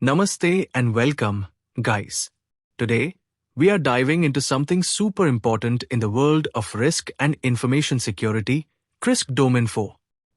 Namaste and welcome, guys. Today, we are diving into something super important in the world of risk and information security, risk domain 4.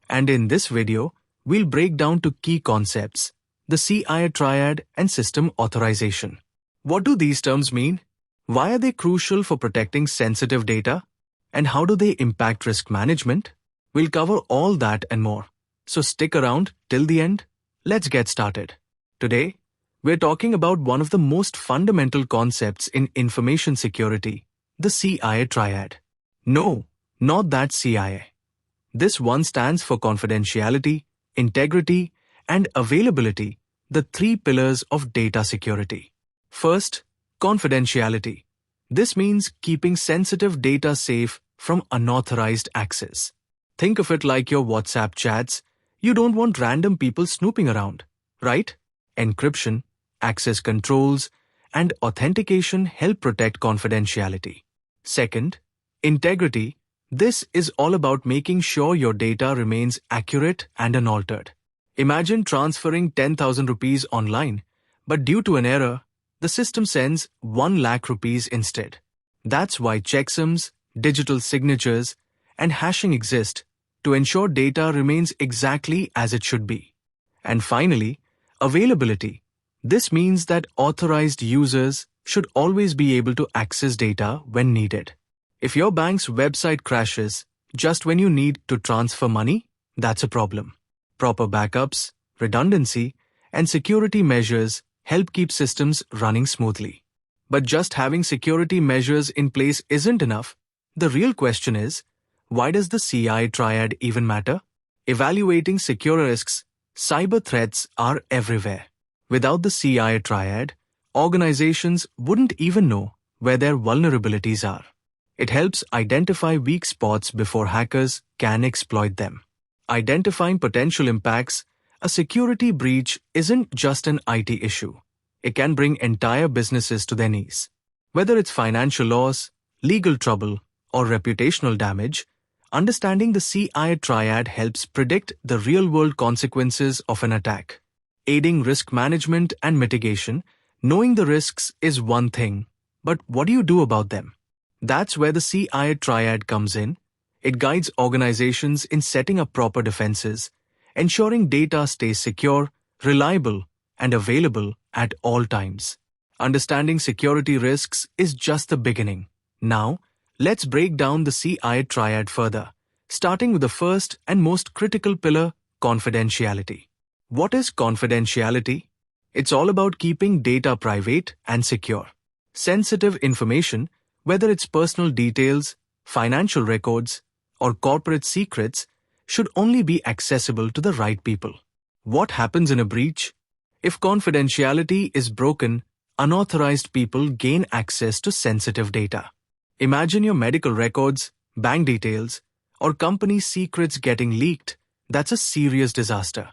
And in this video, we'll break down to key concepts, the CIA Triad and System Authorization. What do these terms mean? Why are they crucial for protecting sensitive data? And how do they impact risk management? We'll cover all that and more. So stick around till the end. Let's get started. Today, we're talking about one of the most fundamental concepts in information security, the CIA Triad. No, not that CIA. This one stands for confidentiality, integrity, and availability, the three pillars of data security. First, confidentiality. This means keeping sensitive data safe from unauthorized access. Think of it like your WhatsApp chats. You don't want random people snooping around, right? Encryption, access controls, and authentication help protect confidentiality. Second, integrity. This is all about making sure your data remains accurate and unaltered. Imagine transferring 10,000 rupees online, but due to an error, the system sends 1 lakh rupees instead. That's why checksums, digital signatures, and hashing exist to ensure data remains exactly as it should be. And finally, availability. This means that authorized users should always be able to access data when needed. If your bank's website crashes just when you need to transfer money, that's a problem. Proper backups, redundancy, and security measures help keep systems running smoothly. But just having security measures in place isn't enough. The real question is, why does the CIA Triad even matter? Evaluating secure risks, cyber threats are everywhere. Without the CIA Triad, organizations wouldn't even know where their vulnerabilities are. It helps identify weak spots before hackers can exploit them. Identifying potential impacts, a security breach isn't just an IT issue. It can bring entire businesses to their knees. Whether it's financial loss, legal trouble, or reputational damage, understanding the CIA Triad helps predict the real-world consequences of an attack. Aiding risk management and mitigation, knowing the risks is one thing, but what do you do about them? That's where the CIA Triad comes in. It guides organizations in setting up proper defenses, ensuring data stays secure, reliable, and available at all times. Understanding security risks is just the beginning. Now, let's break down the CIA Triad further, starting with the first and most critical pillar, confidentiality. What is confidentiality? It's all about keeping data private and secure. Sensitive information, whether it's personal details, financial records, or corporate secrets, should only be accessible to the right people. What happens in a breach? If confidentiality is broken, unauthorized people gain access to sensitive data. Imagine your medical records, bank details, or company secrets getting leaked. That's a serious disaster.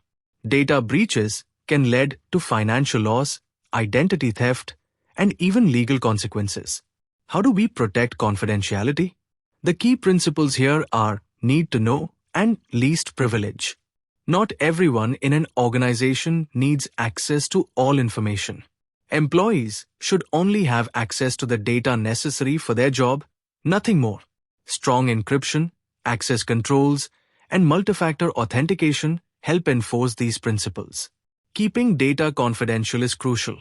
Data breaches can lead to financial loss, identity theft, and even legal consequences. How do we protect confidentiality? The key principles here are need to know and least privilege. Not everyone in an organization needs access to all information. Employees should only have access to the data necessary for their job, nothing more. Strong encryption, access controls, and multi-factor authentication help enforce these principles. Keeping data confidential is crucial,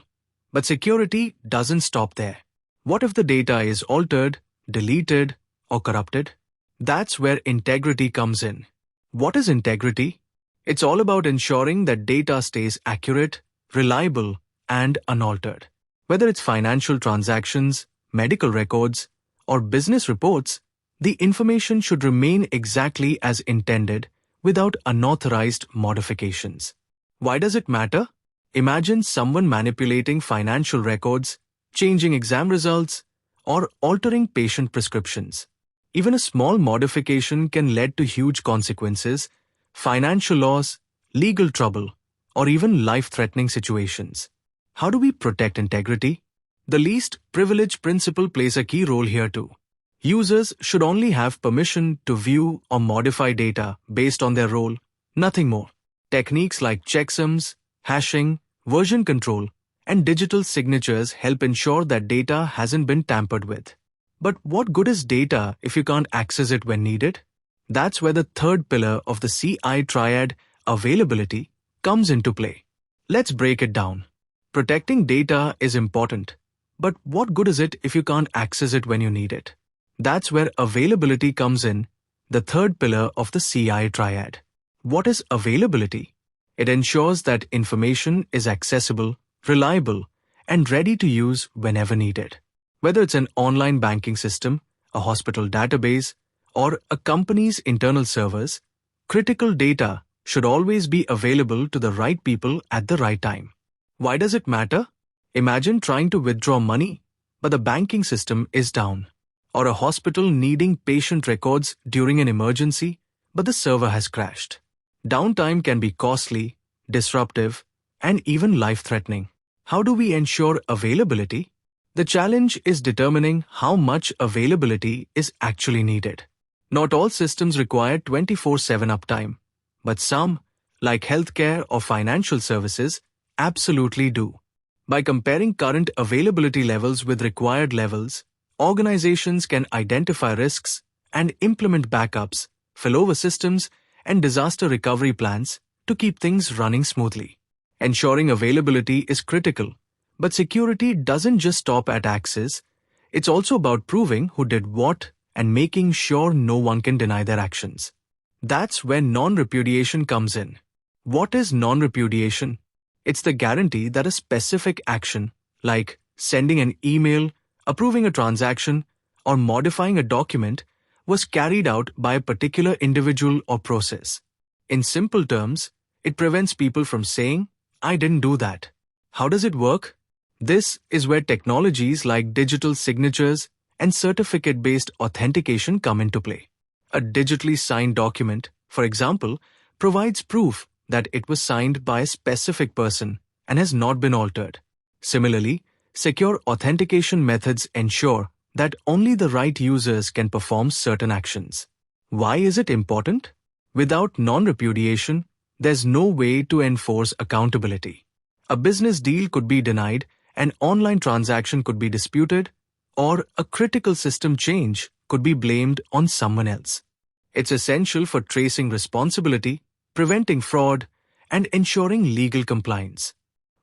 but security doesn't stop there. What if the data is altered, deleted, or corrupted? That's where integrity comes in. What is integrity? It's all about ensuring that data stays accurate, reliable, and unaltered. Whether it's financial transactions, medical records, or business reports, the information should remain exactly as intended without unauthorized modifications. Why does it matter? Imagine someone manipulating financial records, changing exam results, or altering patient prescriptions. Even a small modification can lead to huge consequences, financial loss, legal trouble, or even life-threatening situations. How do we protect integrity? The least privilege principle plays a key role here too. Users should only have permission to view or modify data based on their role, nothing more. Techniques like checksums, hashing, version control, and digital signatures help ensure that data hasn't been tampered with. But what good is data if you can't access it when needed? That's where the third pillar of the CIA Triad, availability, comes into play. Let's break it down. Protecting data is important, but what good is it if you can't access it when you need it? That's where availability comes in, the third pillar of the CIA Triad. What is availability? It ensures that information is accessible, reliable, and ready to use whenever needed. Whether it's an online banking system, a hospital database, or a company's internal servers, critical data should always be available to the right people at the right time. Why does it matter? Imagine trying to withdraw money, but the banking system is down. Or a hospital needing patient records during an emergency, but the server has crashed. Downtime can be costly, disruptive, and even life-threatening. How do we ensure availability? The challenge is determining how much availability is actually needed. Not all systems require 24/7 uptime, but some, like healthcare or financial services, absolutely do. By comparing current availability levels with required levels, organizations can identify risks and implement backups, failover systems, and disaster recovery plans to keep things running smoothly. Ensuring availability is critical, but security doesn't just stop at access. It's also about proving who did what and making sure no one can deny their actions. That's where non-repudiation comes in. What is non-repudiation? It's the guarantee that a specific action, like sending an email, approving a transaction, or modifying a document, was carried out by a particular individual or process. In simple terms, it prevents people from saying, "I didn't do that." How does it work? This is where technologies like digital signatures and certificate-based authentication come into play. A digitally signed document, for example, provides proof that it was signed by a specific person and has not been altered. Similarly, secure authentication methods ensure that only the right users can perform certain actions. Why is it important? Without non-repudiation, there's no way to enforce accountability. A business deal could be denied, an online transaction could be disputed, or a critical system change could be blamed on someone else. It's essential for tracing responsibility, preventing fraud, and ensuring legal compliance.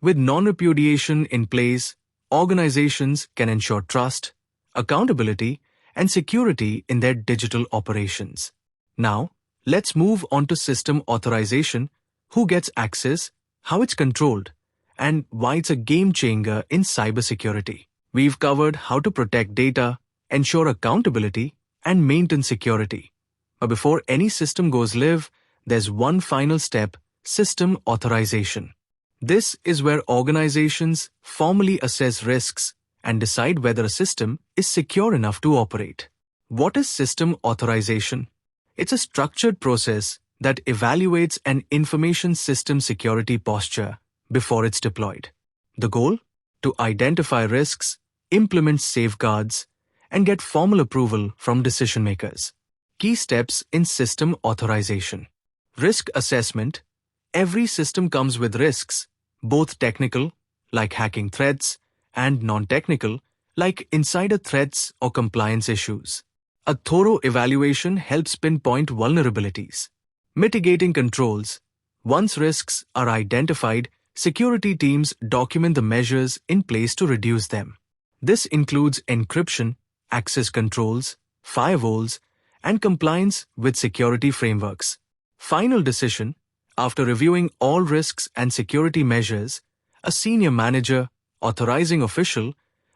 With non-repudiation in place, organizations can ensure trust, accountability, and security in their digital operations. Now, let's move on to system authorization, who gets access, how it's controlled, and why it's a game changer in cybersecurity. We've covered how to protect data, ensure accountability, and maintain security. But before any system goes live, there's one final step: system authorization. This is where organizations formally assess risks and decide whether a system is secure enough to operate. What is system authorization? It's a structured process that evaluates an information system security posture before it's deployed. The goal? To identify risks, implement safeguards, and get formal approval from decision makers. Key steps in system authorization. Risk assessment. Every system comes with risks, both technical, like hacking threats, and non-technical, like insider threats or compliance issues. A thorough evaluation helps pinpoint vulnerabilities. Mitigating controls. Once risks are identified, security teams document the measures in place to reduce them. This includes encryption, access controls, firewalls, and compliance with security frameworks. Final decision. After reviewing all risks and security measures, a senior manager, authorizing official,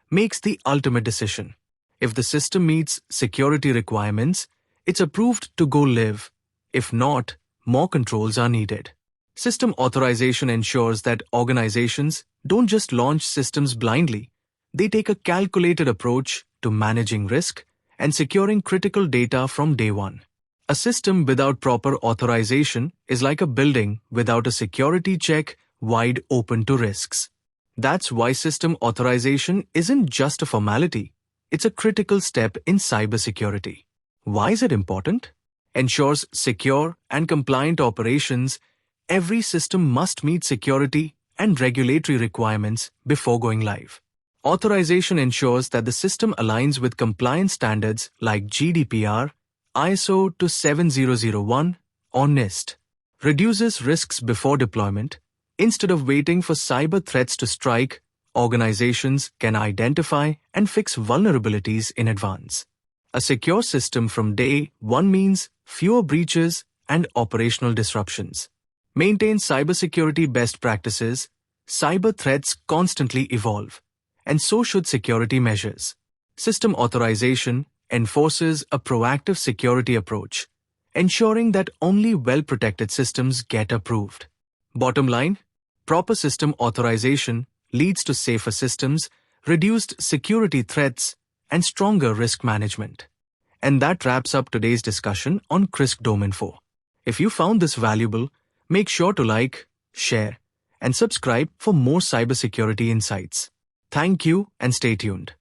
makes the ultimate decision. If the system meets security requirements, it's approved to go live. If not, more controls are needed. System authorization ensures that organizations don't just launch systems blindly. They take a calculated approach to managing risk and securing critical data from day one. A system without proper authorization is like a building without a security check wide open to risks. That's why system authorization isn't just a formality. It's a critical step in cybersecurity. Why is it important? Ensures secure and compliant operations. Every system must meet security and regulatory requirements before going live. Authorization ensures that the system aligns with compliance standards like GDPR, ISO 27001, or NIST, reduces risks before deployment. Instead of waiting for cyber threats to strike, organizations can identify and fix vulnerabilities in advance. A secure system from day one means fewer breaches and operational disruptions. Maintain cybersecurity best practices. Cyber threats constantly evolve, and so should security measures. System authorization enforces a proactive security approach, ensuring that only well-protected systems get approved. Bottom line, proper system authorization leads to safer systems, reduced security threats, and stronger risk management. And that wraps up today's discussion on CRISC Domain 4. If you found this valuable, make sure to like, share, and subscribe for more cybersecurity insights. Thank you and stay tuned.